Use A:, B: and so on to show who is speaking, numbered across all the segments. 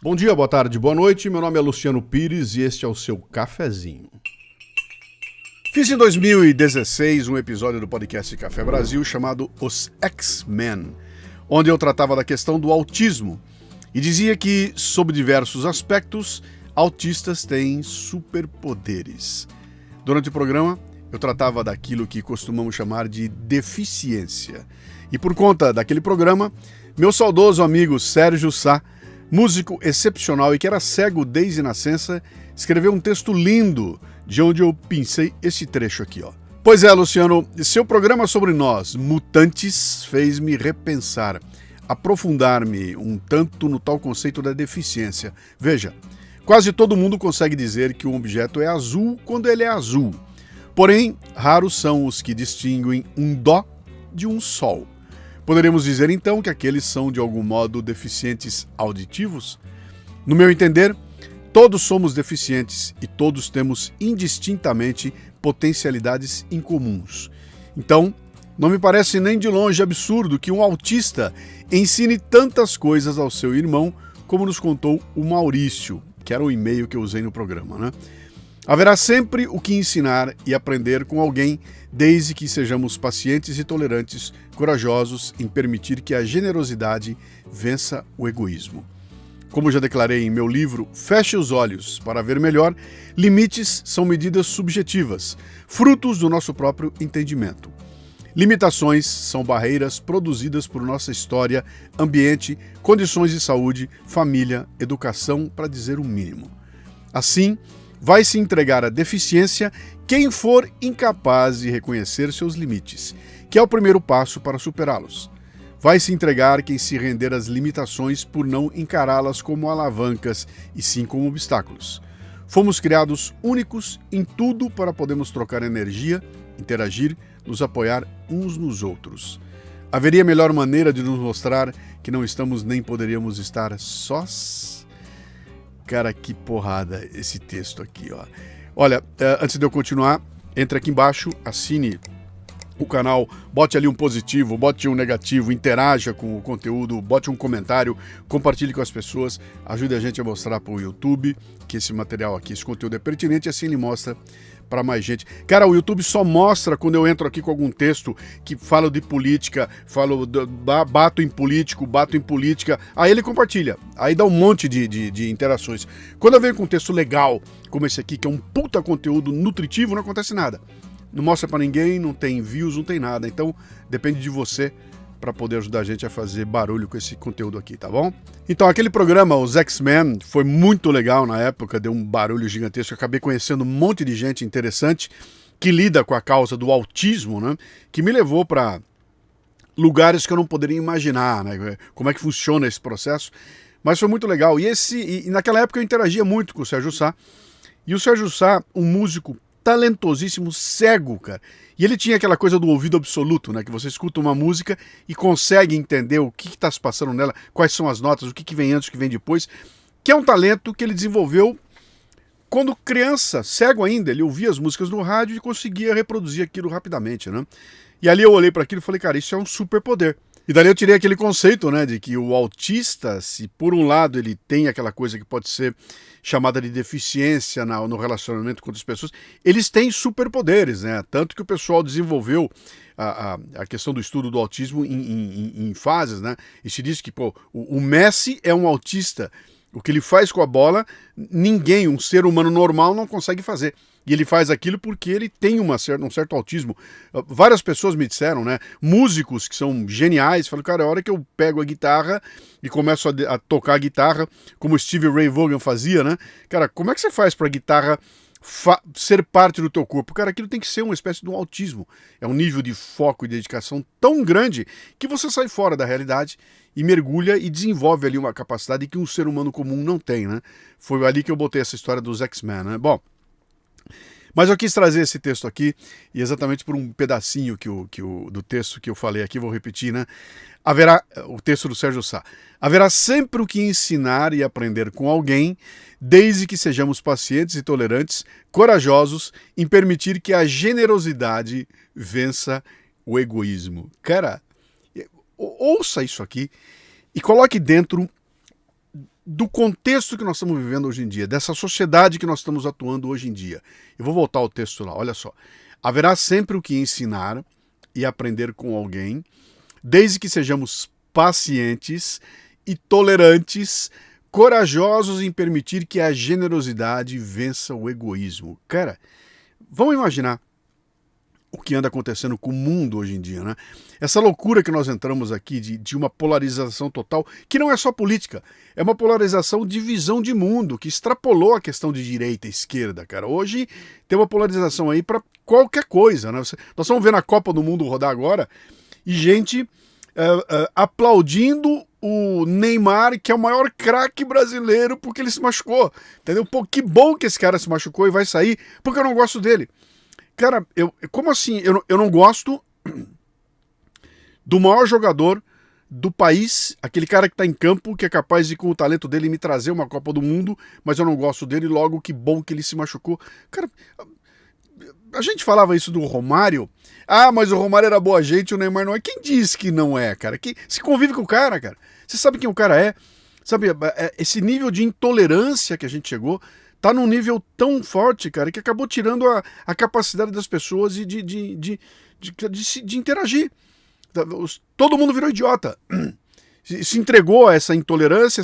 A: Bom dia, boa tarde, boa noite. Meu nome é Luciano Pires e este é o seu cafezinho. Fiz em 2016 um episódio do podcast Café Brasil chamado Os X-Men, onde eu tratava da questão do autismo e dizia que, sob diversos aspectos, autistas têm superpoderes. Durante o programa, eu tratava daquilo que costumamos chamar de deficiência. E por conta daquele programa, meu saudoso amigo Sérgio Sá, músico excepcional e que era cego desde nascença, escreveu um texto lindo, de onde eu pincei esse trecho aqui, ó. Pois é, Luciano, seu programa sobre nós, mutantes, fez-me repensar, aprofundar-me um tanto no tal conceito da deficiência. Veja, quase todo mundo consegue dizer que um objeto é azul quando ele é azul. Porém, raros são os que distinguem um dó de um sol. Poderíamos dizer então que aqueles são de algum modo deficientes auditivos? No meu entender, todos somos deficientes e todos temos indistintamente potencialidades incomuns. Então, não me parece nem de longe absurdo que um autista ensine tantas coisas ao seu irmão, como nos contou o Maurício, que era o e-mail que eu usei no programa, né? Haverá sempre o que ensinar e aprender com alguém, desde que sejamos pacientes e tolerantes, corajosos em permitir que a generosidade vença o egoísmo. Como já declarei em meu livro Feche os Olhos para Ver Melhor, limites são medidas subjetivas, frutos do nosso próprio entendimento. Limitações são barreiras produzidas por nossa história, ambiente, condições de saúde, família, educação, para dizer o mínimo. Assim, vai se entregar à deficiência quem for incapaz de reconhecer seus limites, que é o primeiro passo para superá-los. Vai se entregar quem se render às limitações por não encará-las como alavancas e sim como obstáculos. Fomos criados únicos em tudo para podermos trocar energia, interagir, nos apoiar uns nos outros. Haveria melhor maneira de nos mostrar que não estamos nem poderíamos estar sós? Cara, que porrada esse texto aqui, ó. Olha, antes de eu continuar, entre aqui embaixo, assine o canal, bote ali um positivo, bote um negativo, interaja com o conteúdo, bote um comentário, compartilhe com as pessoas, ajude a gente a mostrar para o YouTube que esse material aqui, esse conteúdo é pertinente e assim ele mostra para mais gente. Cara, o YouTube só mostra quando eu entro aqui com algum texto que fala de política, bato em política, aí ele compartilha, aí dá um monte de interações. Quando eu venho com um texto legal, como esse aqui, que é um puta conteúdo nutritivo, não acontece nada. Não mostra pra ninguém, não tem views, não tem nada. Então, depende de você para poder ajudar a gente a fazer barulho com esse conteúdo aqui, tá bom? Então, aquele programa, os X-Men, foi muito legal na época, deu um barulho gigantesco. Eu acabei conhecendo um monte de gente interessante que lida com a causa do autismo, né? Que me levou para lugares que eu não poderia imaginar, né? Como é que funciona esse processo. Mas foi muito legal. E naquela época eu interagia muito com o Sérgio Sá. E o Sérgio Sá, um músico talentosíssimo, cego, cara. E ele tinha aquela coisa do ouvido absoluto, né? Que você escuta uma música e consegue entender o que está se passando nela, quais são as notas, o que vem antes, o que vem depois. Que é um talento que ele desenvolveu quando criança, cego ainda. Ele ouvia as músicas no rádio e conseguia reproduzir aquilo rapidamente, né? E ali eu olhei para aquilo e falei, cara, isso é um superpoder. E dali eu tirei aquele conceito, né, de que o autista, se por um lado ele tem aquela coisa que pode ser chamada de deficiência no relacionamento com outras pessoas, eles têm superpoderes, né? Tanto que o pessoal desenvolveu a questão do estudo do autismo em fases, né? E se diz que o Messi é um autista. O que ele faz com a bola, ninguém, um ser humano normal, não consegue fazer. E ele faz aquilo porque ele tem um certo autismo. Várias pessoas me disseram, né? Músicos que são geniais, falam, cara, a hora que eu pego a guitarra e começo a tocar a guitarra, como Stevie Ray Vaughan fazia, né? Cara, como é que você faz para a guitarra ser parte do teu corpo? Cara, aquilo tem que ser uma espécie de um autismo. É um nível de foco e dedicação tão grande que você sai fora da realidade e mergulha e desenvolve ali uma capacidade que um ser humano comum não tem, né? Foi ali que eu botei essa história dos X-Men, né? Bom, mas eu quis trazer esse texto aqui, e exatamente por um pedacinho do texto que eu falei aqui, vou repetir, né? Haverá, o texto do Sérgio Sá, haverá sempre o que ensinar e aprender com alguém, desde que sejamos pacientes e tolerantes, corajosos em permitir que a generosidade vença o egoísmo. Cara, ouça isso aqui e coloque dentro do contexto que nós estamos vivendo hoje em dia, dessa sociedade que nós estamos atuando hoje em dia. Eu vou voltar ao texto lá, olha só. Haverá sempre o que ensinar e aprender com alguém, desde que sejamos pacientes e tolerantes, corajosos em permitir que a generosidade vença o egoísmo. Cara, vamos imaginar o que anda acontecendo com o mundo hoje em dia, né? Essa loucura que nós entramos aqui de uma polarização total, que não é só política, é uma polarização de visão de mundo, que extrapolou a questão de direita e esquerda, cara. Hoje tem uma polarização aí para qualquer coisa, né? Nós estamos vendo a Copa do Mundo rodar agora e gente aplaudindo o Neymar, que é o maior craque brasileiro, porque ele se machucou, entendeu? Pô, que bom que esse cara se machucou e vai sair, porque eu não gosto dele. Cara, como assim? Eu não gosto do maior jogador do país, aquele cara que tá em campo, que é capaz de, com o talento dele, me trazer uma Copa do Mundo, mas eu não gosto dele, logo que bom que ele se machucou. Cara, a gente falava isso do Romário. Ah, mas o Romário era boa gente, o Neymar não é. Quem disse que não é, cara? Se convive com o cara, cara. Você sabe quem o cara é? Sabe, esse nível de intolerância que a gente chegou tá num nível tão forte, cara, que acabou tirando a capacidade das pessoas de interagir. Todo mundo virou idiota. Se entregou a essa intolerância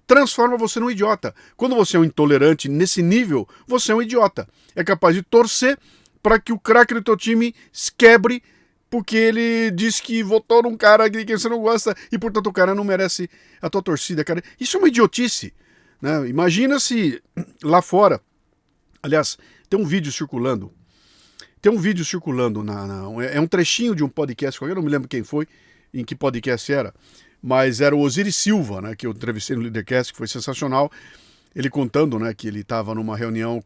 A: transforma você num idiota. Quando você é um intolerante nesse nível, você é um idiota. É capaz de torcer para que o craque do teu time quebre porque ele diz que votou num cara que você não gosta e, portanto, o cara não merece a tua torcida, cara. Isso é uma idiotice. Né? Imagina se lá fora, aliás, tem um vídeo circulando, é um trechinho de um podcast, eu não me lembro quem foi, em que podcast era, mas era o Osiris Silva, né, que eu entrevistei no Leadercast, que foi sensacional, ele contando, né, que ele estava numa reunião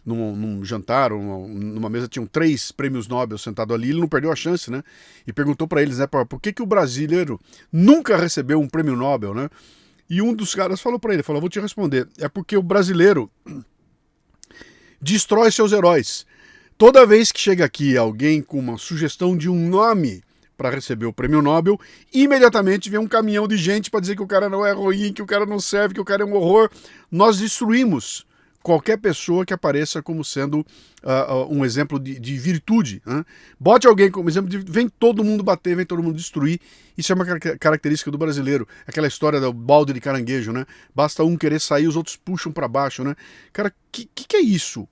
A: num jantar, numa mesa, tinham 3 prêmios Nobel sentados ali, ele não perdeu a chance, né, e perguntou para eles, né, por que o brasileiro nunca recebeu um prêmio Nobel, né. E um dos caras falou pra ele, vou te responder, é porque o brasileiro destrói seus heróis. Toda vez que chega aqui alguém com uma sugestão de um nome para receber o prêmio Nobel, imediatamente vem um caminhão de gente para dizer que o cara não é ruim, que o cara não serve, que o cara é um horror. Nós destruímos qualquer pessoa que apareça como sendo um exemplo de virtude. Né? Bote alguém como exemplo de vem todo mundo bater, vem todo mundo destruir. Isso é uma característica do brasileiro. Aquela história do balde de caranguejo, né? Basta um querer sair, os outros puxam para baixo, né? Cara, que é isso?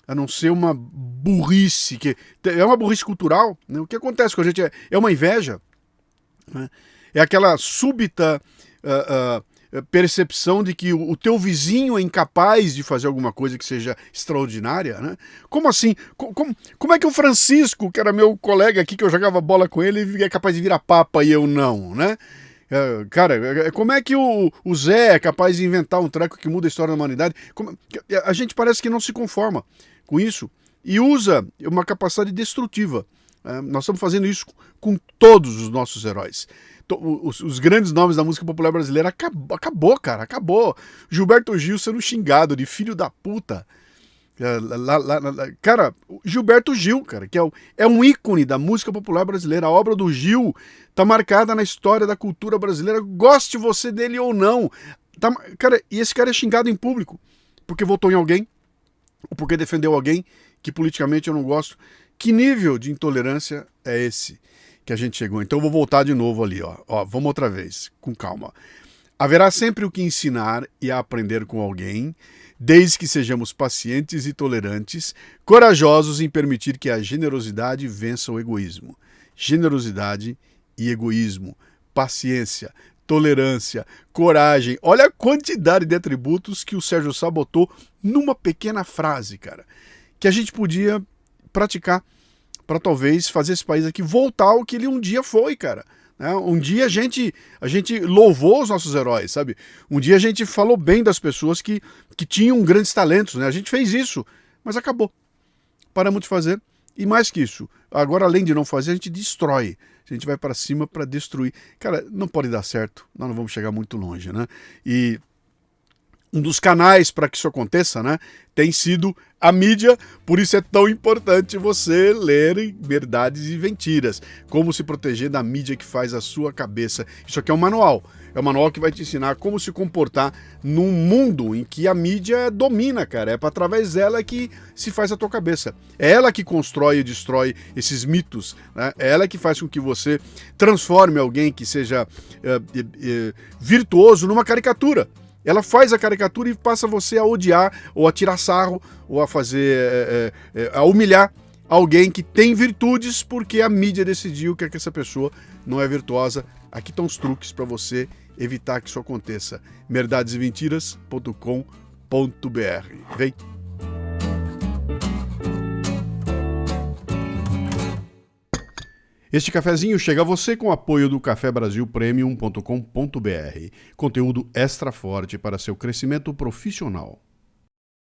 A: A não ser uma burrice, que é uma burrice cultural. Né? O que acontece com a gente é uma inveja. Né? É aquela súbita percepção de que o teu vizinho é incapaz de fazer alguma coisa que seja extraordinária, né? Como assim? Como é que o Francisco, que era meu colega aqui, que eu jogava bola com ele, é capaz de virar papa e eu não, né? Cara, como é que o Zé é capaz de inventar um treco que muda a história da humanidade? A gente parece que não se conforma com isso e usa uma capacidade destrutiva. Nós estamos fazendo isso com todos os nossos heróis. Os grandes nomes da música popular brasileira acabou, cara, acabou. Gilberto Gil sendo xingado de filho da puta. Cara, Gilberto Gil, cara, que é um ícone da música popular brasileira. A obra do Gil tá marcada na história da cultura brasileira, goste você dele ou não. Cara, e esse cara é xingado em público porque votou em alguém ou porque defendeu alguém que politicamente eu não gosto. Que nível de intolerância é esse que a gente chegou? Então eu vou voltar de novo ali, ó, vamos outra vez, com calma. Haverá sempre o que ensinar e a aprender com alguém, desde que sejamos pacientes e tolerantes, corajosos em permitir que a generosidade vença o egoísmo. Generosidade e egoísmo, paciência, tolerância, coragem. Olha a quantidade de atributos que o Sérgio Sá botou numa pequena frase, cara, que a gente podia praticar para talvez fazer esse país aqui voltar ao que ele um dia foi, cara. Um dia a gente louvou os nossos heróis, sabe? Um dia a gente falou bem das pessoas que tinham grandes talentos, né? A gente fez isso, mas acabou. Paramos de fazer. E mais que isso, agora além de não fazer, a gente destrói. A gente vai para cima para destruir. Cara, não pode dar certo. Nós não vamos chegar muito longe, né? E Um dos canais para que isso aconteça, né, tem sido a mídia, por isso é tão importante você ler Verdades e Mentiras. Como se proteger da mídia que faz a sua cabeça. Isso aqui é um manual. É um manual que vai te ensinar como se comportar num mundo em que a mídia domina, cara. É através dela que se faz a tua cabeça. É ela que constrói e destrói esses mitos, né? É ela que faz com que você transforme alguém que seja virtuoso numa caricatura. Ela faz a caricatura e passa você a odiar, ou a tirar sarro, ou a fazer, a humilhar alguém que tem virtudes porque a mídia decidiu que essa pessoa não é virtuosa. Aqui estão os truques para você evitar que isso aconteça. verdadesevmentiras.com.br. Vem! Este cafezinho chega a você com o apoio do cafebrasilpremium.com.br. Conteúdo extra forte para seu crescimento profissional.